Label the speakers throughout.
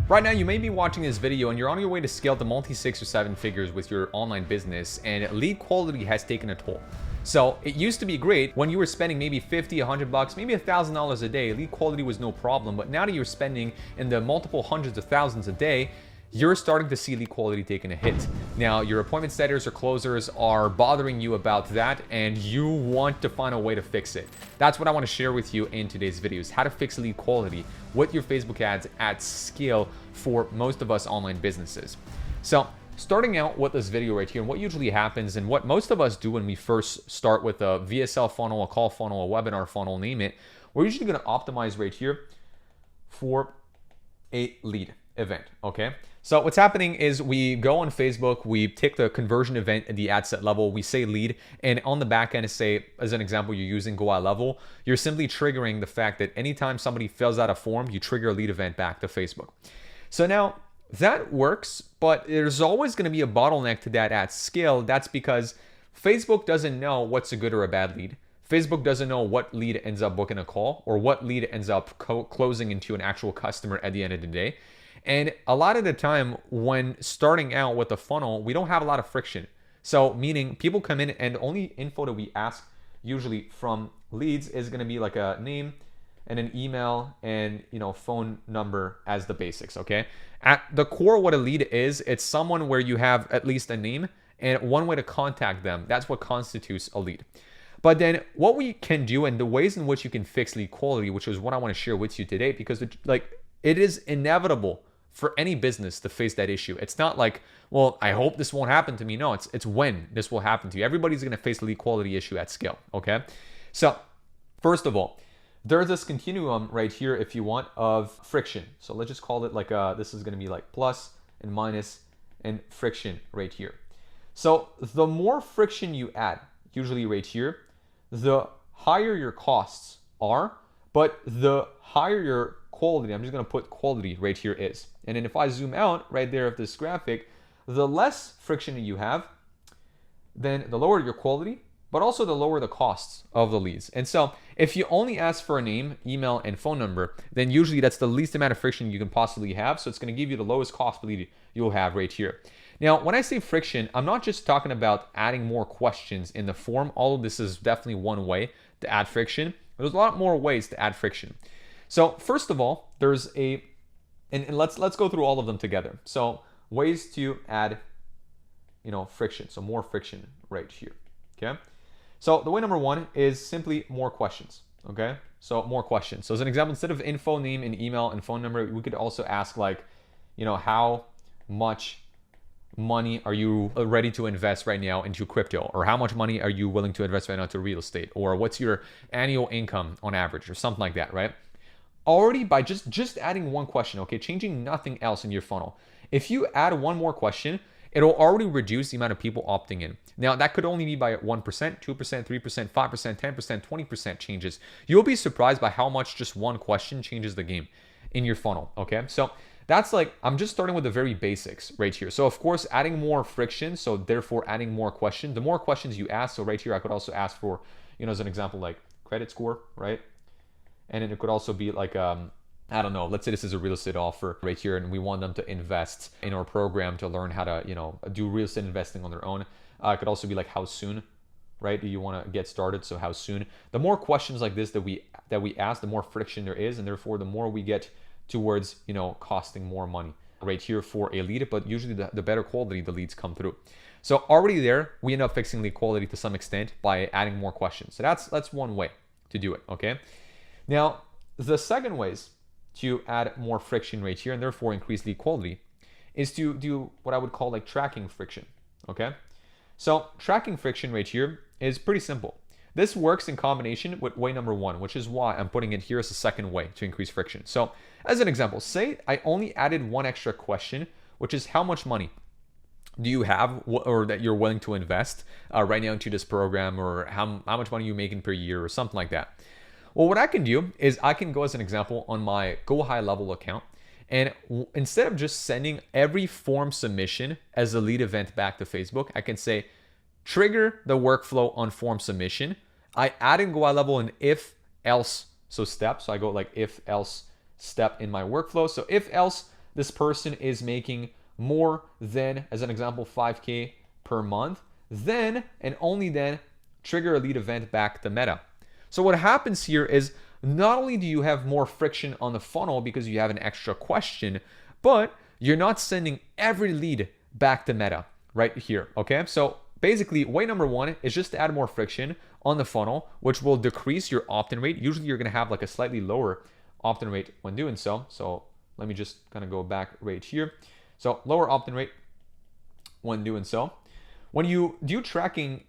Speaker 1: Right now, you may be watching this video and you're on your way to scale to multi 6 or 7 figures with your online business, and lead quality has taken a toll. So it used to be great when you were spending maybe 50, 100 bucks, maybe $1,000 a day. Lead quality was no problem, but now that you're spending in the multiple hundreds of thousands a day, you're starting to see lead quality taking a hit. Now, your appointment setters or closers are bothering you about that, and you want to find a way to fix it. That's what I want to share with you in today's video, is how to fix lead quality with your Facebook ads at scale for most of us online businesses. So, starting out with this video right here, and what usually happens and what most of us do when we first start with a VSL funnel, a call funnel, a webinar funnel, name it, we're usually going to optimize right here for a lead event, okay? So what's happening is we go on Facebook, we take the conversion event at the ad set level, we say lead, and on the back end, say, as an example, you're using go out level, you're simply triggering the fact that anytime somebody fills out a form, you trigger a lead event back to Facebook. So now that works, but there's always going to be a bottleneck to that at scale. That's because Facebook doesn't know what's a good or a bad lead. Facebook doesn't know what lead ends up booking a call or what lead ends up closing into an actual customer at the end of the day. And a lot of the time when starting out with a funnel, we don't have a lot of friction. So meaning people come in and the only info that we ask usually from leads is going to be like a name and an email and, phone number as the basics, okay? At the core, what a lead is, it's someone where you have at least a name and one way to contact them. That's what constitutes a lead. But then what we can do and the ways in which you can fix lead quality, which is what I want to share with you today, because it is inevitable for any business to face that issue. It's not like, well, I hope this won't happen to me. No, it's when this will happen to you. Everybody's going to face a lead quality issue at scale, okay? So first of all, there's this continuum right here, if you want, of friction. So let's just call it like this is going to be like plus and minus and friction right here. So the more friction you add, usually right here, the higher your costs are, but the higher your quality, I'm just going to put quality right here is. And then if I zoom out right there of this graphic, the less friction you have, then the lower your quality, but also the lower the costs of the leads. And so if you only ask for a name, email, and phone number, then usually that's the least amount of friction you can possibly have. So it's going to give you the lowest cost lead you'll have right here. Now, when I say friction, I'm not just talking about adding more questions in the form, although this is definitely one way to add friction. There's a lot more ways to add friction. So first of all, there's and let's go through all of them together. So ways to add, friction. So more friction right here, okay? So the way number one is simply more questions, okay? So more questions. So as an example, instead of info, name, and email, and phone number, we could also ask like, how much money are you ready to invest right now into crypto? Or how much money are you willing to invest right now into real estate? Or what's your annual income on average, or something like that, right? Already by just adding one question, okay, changing nothing else in your funnel. If you add one more question, it'll already reduce the amount of people opting in. Now, that could only be by 1%, 2%, 3%, 5%, 10%, 20% changes. You'll be surprised by how much just one question changes the game in your funnel, okay? So that's like, I'm just starting with the very basics right here. So of course, adding more friction, so therefore adding more questions. The more questions you ask, so right here, I could also ask for, as an example, like credit score, right? And then it could also be like, I don't know, let's say this is a real estate offer right here and we want them to invest in our program to learn how to, do real estate investing on their own. It could also be like how soon, right? Do you want to get started? So how soon? The more questions like this that we ask, the more friction there is, and therefore the more we get towards, costing more money right here for a lead, but usually the better quality the leads come through. So already there, we end up fixing lead quality to some extent by adding more questions. So that's one way to do it, okay? Now, the second ways to add more friction right here and therefore increase lead quality is to do what I would call like tracking friction, okay? So tracking friction right here is pretty simple. This works in combination with way number one, which is why I'm putting it here as a second way to increase friction. So as an example, say I only added one extra question, which is how much money do you have or that you're willing to invest right now into this program, or how much money you're making per year or something like that. Well, what I can do is I can go as an example on my Go High Level account, and instead of just sending every form submission as a lead event back to Facebook, I can say, trigger the workflow on form submission. I add in Go High Level an if else step. So I go like if else step in my workflow. So if else this person is making more than, as an example, 5K per month, then and only then trigger a lead event back to Meta. So what happens here is not only do you have more friction on the funnel because you have an extra question, but you're not sending every lead back to Meta right here, okay? So basically, way number one is just to add more friction on the funnel, which will decrease your opt-in rate. Usually you're gonna have like a slightly lower opt-in rate when doing so. So let me just kind of go back right here. So lower opt-in rate when doing so. When you do tracking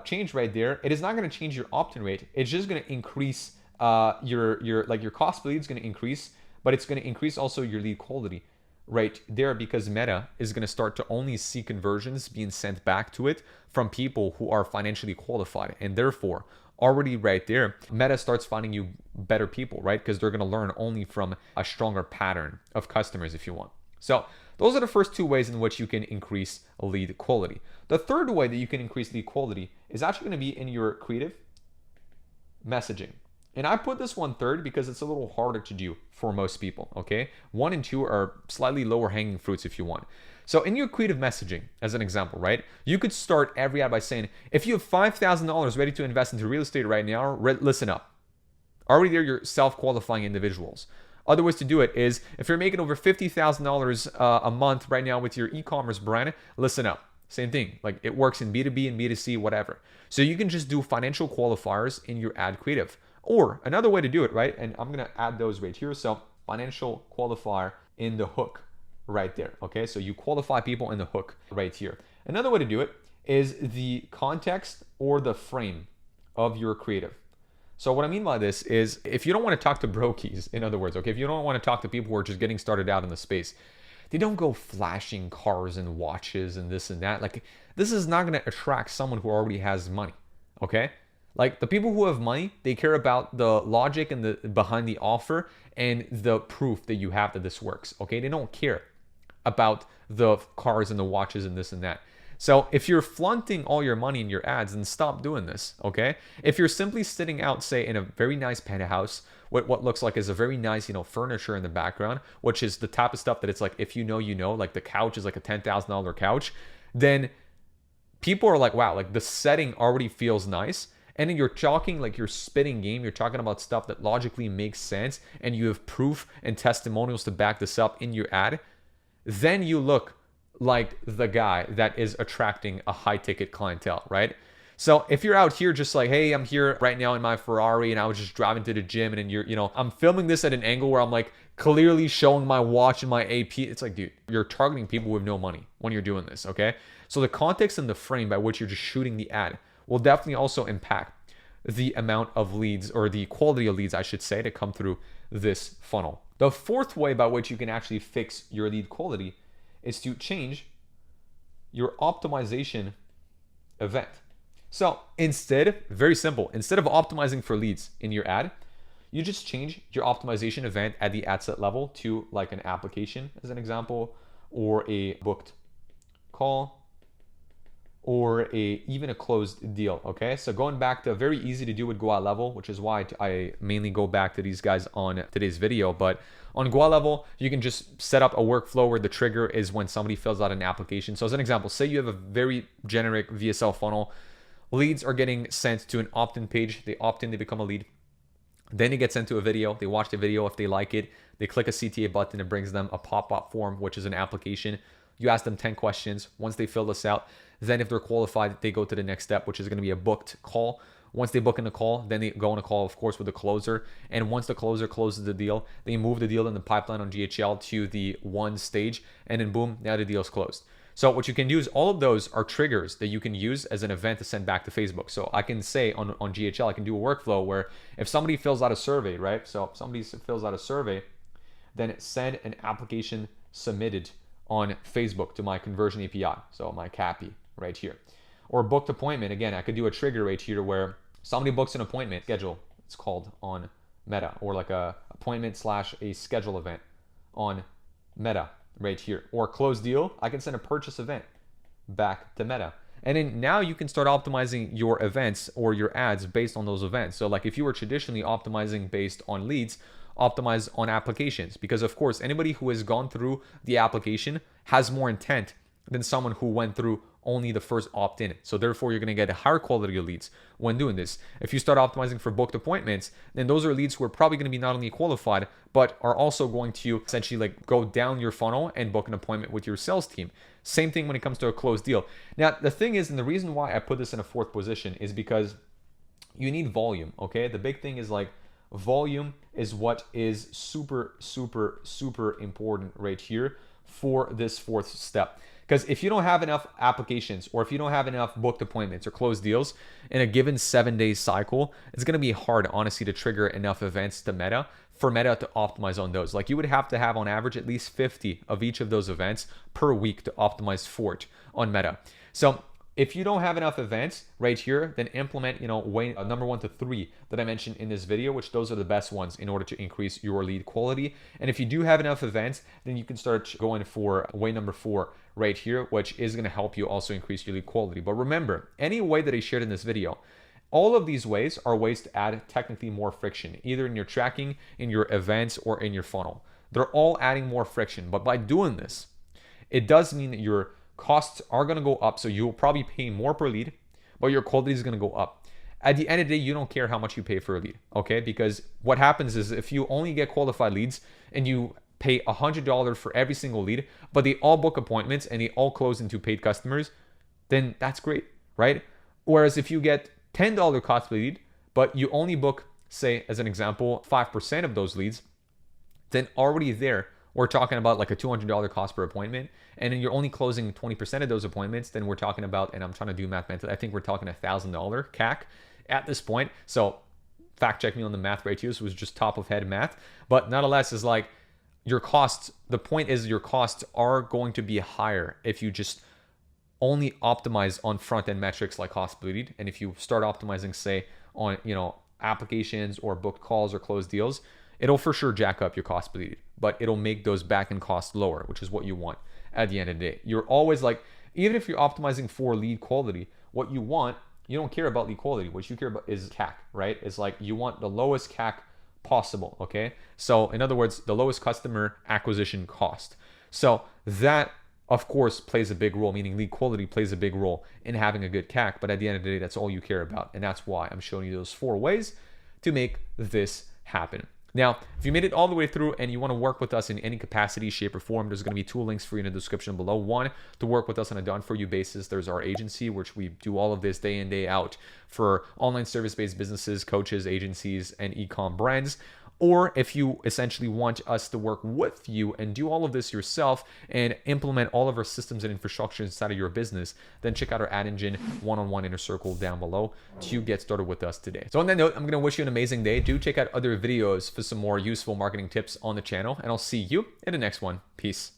Speaker 1: change right there, it is not going to change your opt-in rate. It's just going to increase your cost per lead is going to increase, but it's going to increase also your lead quality right there, because Meta is going to start to only see conversions being sent back to it from people who are financially qualified, and therefore already right there, Meta starts finding you better people, right? Because they're going to learn only from a stronger pattern of customers, if you want. So those are the first two ways in which you can increase lead quality. The third way that you can increase lead quality is actually going to be in your creative messaging. And I put this one third because it's a little harder to do for most people, okay? 1 and 2 are slightly lower hanging fruits if you want. So in your creative messaging, as an example, right? You could start every ad by saying, if you have $5,000 ready to invest into real estate right now, listen up. Already there, you're self-qualifying individuals. Other ways to do it is, if you're making over $50,000 a month right now with your e-commerce brand, listen up. Same thing, like it works in B2B and B2C, whatever. So you can just do financial qualifiers in your ad creative. Or another way to do it, right? And I'm gonna add those right here. So financial qualifier in the hook right there, okay? So you qualify people in the hook right here. Another way to do it is the context or the frame of your creative. So what I mean by this is, if you don't want to talk to brokies, in other words, okay, if you don't want to talk to people who are just getting started out in the space, they don't go flashing cars and watches and this and that. Like, this is not going to attract someone who already has money, okay? Like, the people who have money, they care about the logic and the behind the offer and the proof that you have that this works, okay? They don't care about the cars and the watches and this and that. So if you're flaunting all your money in your ads, then stop doing this, okay? If you're simply sitting out, say, in a very nice penthouse, what looks like is a very nice, furniture in the background, which is the type of stuff that it's like, if you know, like the couch is like a $10,000 couch, then people are like, wow, like the setting already feels nice. And then you're talking like your spitting game. You're talking about stuff that logically makes sense, and you have proof and testimonials to back this up in your ad. Then you look like the guy that is attracting a high ticket clientele, right? So if you're out here just like, hey, I'm here right now in my Ferrari and I was just driving to the gym, and then I'm filming this at an angle where I'm like clearly showing my watch and my AP. It's like, dude, you're targeting people with no money when you're doing this, okay? So the context and the frame by which you're just shooting the ad will definitely also impact the amount of leads, or the quality of leads, I should say, to come through this funnel. The fourth way by which you can actually fix your lead quality is to change your optimization event. So instead, very simple, instead of optimizing for leads in your ad, you just change your optimization event at the ad set level to like an application, as an example, or a booked call, or even a closed deal, okay? So going back to very easy to do with Go Out Level, which is why I mainly go back to these guys on today's video. But on Go Out Level, you can just set up a workflow where the trigger is when somebody fills out an application. So as an example, say you have a very generic VSL funnel. Leads are getting sent to an opt-in page. They opt in, they become a lead. Then it gets sent to a video. They watch the video. If they like it, they click a CTA button. It brings them a pop-up form, which is an application. You ask them 10 questions. Once they fill this out, then if they're qualified, they go to the next step, which is going to be a booked call. Once they book in a call, then they go on a call, of course, with the closer. And once the closer closes the deal, they move the deal in the pipeline on GHL to the one stage, and then boom, now the deal's closed. So what you can do is, all of those are triggers that you can use as an event to send back to Facebook. So I can say on GHL, I can do a workflow where if somebody fills out a survey, right? So if somebody fills out a survey, then send an application submitted on Facebook to my conversion API, so my CAPI right here. Or booked appointment, again, I could do a trigger right here where somebody books an appointment schedule, it's called, on Meta, or like a appointment / a schedule event on Meta right here. Or closed deal, I can send a purchase event back to Meta. And then now you can start optimizing your events or your ads based on those events. So like if you were traditionally optimizing based on leads, optimize on applications, because of course, anybody who has gone through the application has more intent than someone who went through only the first opt-in. So therefore, you're going to get a higher quality of leads when doing this. If you start optimizing for booked appointments, then those are leads who are probably going to be not only qualified, but are also going to essentially like go down your funnel and book an appointment with your sales team. Same thing when it comes to a closed deal. Now, the thing is, and the reason why I put this in a fourth position is because you need volume, okay? The big thing is like volume is what is super, super, super important right here for this fourth step. Because if you don't have enough applications, or if you don't have enough booked appointments or closed deals in a given 7-day cycle, it's going to be hard, honestly, to trigger enough events to Meta for Meta to optimize on those. Like, you would have to have on average at least 50 of each of those events per week to optimize for it on Meta. So if you don't have enough events right here, then implement, way number 1 to 3 that I mentioned in this video, which those are the best ones in order to increase your lead quality. And if you do have enough events, then you can start going for way number 4 right here, which is going to help you also increase your lead quality. But remember, any way that I shared in this video, all of these ways are ways to add technically more friction, either in your tracking, in your events, or in your funnel. They're all adding more friction. But by doing this, it does mean that your costs are going to go up. So you'll probably pay more per lead, but your quality is going to go up. At the end of the day, you don't care how much you pay for a lead, okay? Because what happens is if you only get qualified leads and you pay $100 for every single lead, but they all book appointments and they all close into paid customers, then that's great, right? Whereas if you get $10 cost per lead, but you only book, say, as an example, 5% of those leads, then already there, we're talking about like a $200 cost per appointment, and then you're only closing 20% of those appointments, then we're talking about, and I'm trying to do math mentally, I think we're talking $1,000 CAC at this point. So fact check me on the math right here. This was just top of head math, but nonetheless is like your costs, the point is your costs are going to be higher if you just only optimize on front-end metrics like cost per lead. And if you start optimizing, say, on applications or booked calls or closed deals, it'll for sure jack up your cost per lead, but it'll make those back-end costs lower, which is what you want at the end of the day. You're always like, even if you're optimizing for lead quality, what you want, you don't care about lead quality. What you care about is CAC, right? It's like you want the lowest CAC possible, okay? So in other words, the lowest customer acquisition cost. So that, of course, plays a big role, meaning lead quality plays a big role in having a good CAC, but at the end of the day, that's all you care about. And that's why I'm showing you those 4 ways to make this happen. Now, if you made it all the way through and you want to work with us in any capacity, shape, or form, there's going to be 2 links for you in the description below. One, to work with us on a done-for-you basis. There's our agency, which we do all of this day in, day out for online service-based businesses, coaches, agencies, and e-com brands. Or if you essentially want us to work with you and do all of this yourself and implement all of our systems and infrastructure inside of your business, then check out our Ad Engine one-on-one inner circle down below to get started with us today. So on that note, I'm going to wish you an amazing day. Do check out other videos for some more useful marketing tips on the channel, and I'll see you in the next one. Peace.